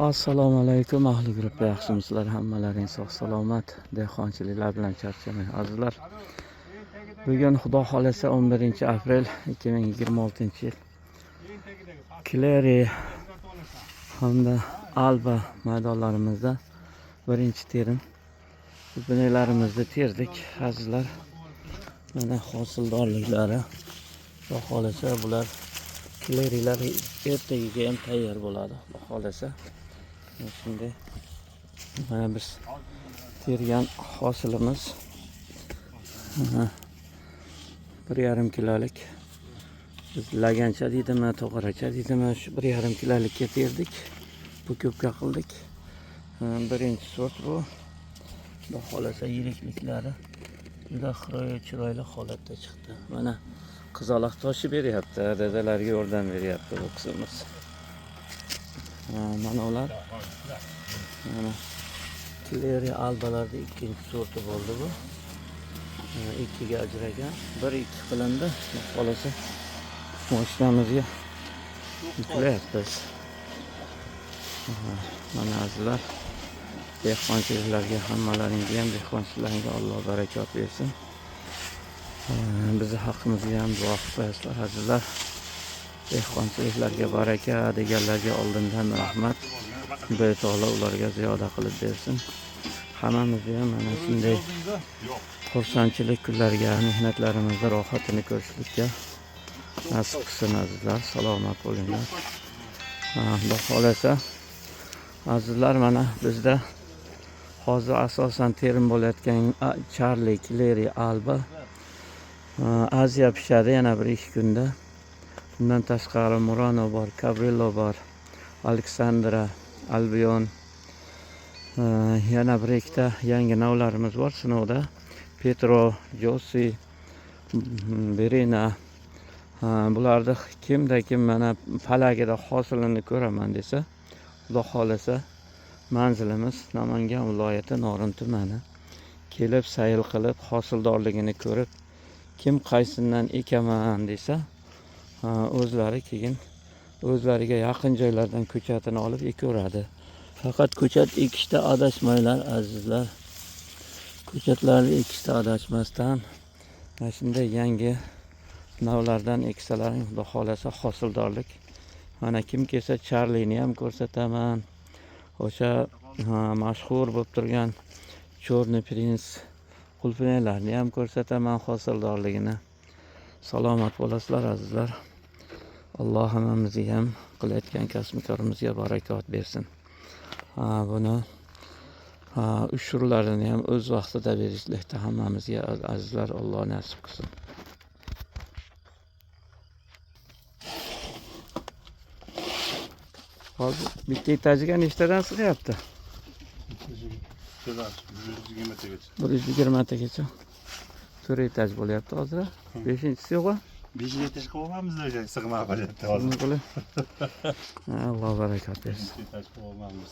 Assalomu alaykum ahli gruppa, yaxshimisizlar? Hammalaring sog' salomat, dehqonchiliklar bilan charchamang azizlar. Bugun Xudo xolasa 11-aprel 2026-yil Kleri hamda Alba maydonlarimizda birinchi terim bunelarimizni terdik azizlar. Mana hosildorliklari. Xudo xolasa bular Klerilar ertaga ham tayyor bo'ladi. Xudo xolasa. Şimdi mana biz tergan hosilimiz 1,5 kilolik. Biz lagancha deydimi, to'g'racha deydimi, shu 1,5 kilolikka terdik. Bu ko'pga qildik. Birinchi sort bu. Xudo xolasa yirikliklari juda chiroyli holatda chiqdi. Mana qizaloq toshib beryapti, dadalarga yordam beryapti bu qizimiz. Mana ular. Mana Kleri albalarda ikkinchi sorti bo'ldi bu. Ikkiga ajragan, 1-2 qilindi. Xolasa mashinamizga yuklayapmiz. Mana azizlar, dehqonchiliklarga hammalaringga ham dehqonchiliklarga Alloh barakot bersin. Bizi haqqimizga ham duo qilinglar azizlar. Dehqonchiliklarga baraka deganlarga oldindan rahmat. Xudo taolo ularga ziyoda qilib bersin. Hammamizga ham mana shunday xursandchilik kunlarga, mehnatlarimizda rohatini ko'rishlikka nasib qilsin azizlar. Salomat bo'linglar. Xudo xolasa azizlar, mana bizda hozir asosan terim bo'layotgan Charlie, Kleri, Alba Aziya pishadi yana 1-2 kunda. Bundan tashqari Murano bor, Cabrillo bor, Alexandra, Albion, yana 1-2 yangi navlarimiz bor sinovda. Petro, Josi, Berina. Bularda kimda kim mana palagida hosilini ko'raman desa, Xudo xolasa manzilimiz Namangan viloyati Norin tumani. Kelib sayil qilib hosildorligini ko'rib, kim qaysidan ekaman desa, o'zlari keyin o'zlariga yaqin joylardan ko'chatini olib ekaveradi. Faqat ko'chat ekishda adashmanglar azizlar. Ko'chatlarni ekishda adashmasdan mana shunday yangi navlardan eksalaring Xudo xolasa hosildorlik. Mana kim kelsa Charlini ham ko'rsataman. O'sha mashhur bo'lib turgan Chorni Prins qulfinelarni ham ko'rsataman hosildorligini. Salomat bo'lasizlar azizlar. Alloh hammamizga ham qilayotgan kasb-korimizga barakot bersin. Buni ushurlarini ham o'z vaqtida berishlikda hammamizga azizlar Alloh nasib qilsin. Hozir bitta etajiga nechtadan sig'yapti? 120 tagacha. 4 etaj bo'lyapti hozir. 5-inchisi yo'q-ku? 5 etaj qilamiz o'sha sig'ma bo'lyapti hozir. Alloh barakot bersin. 5 etaj qilamiz.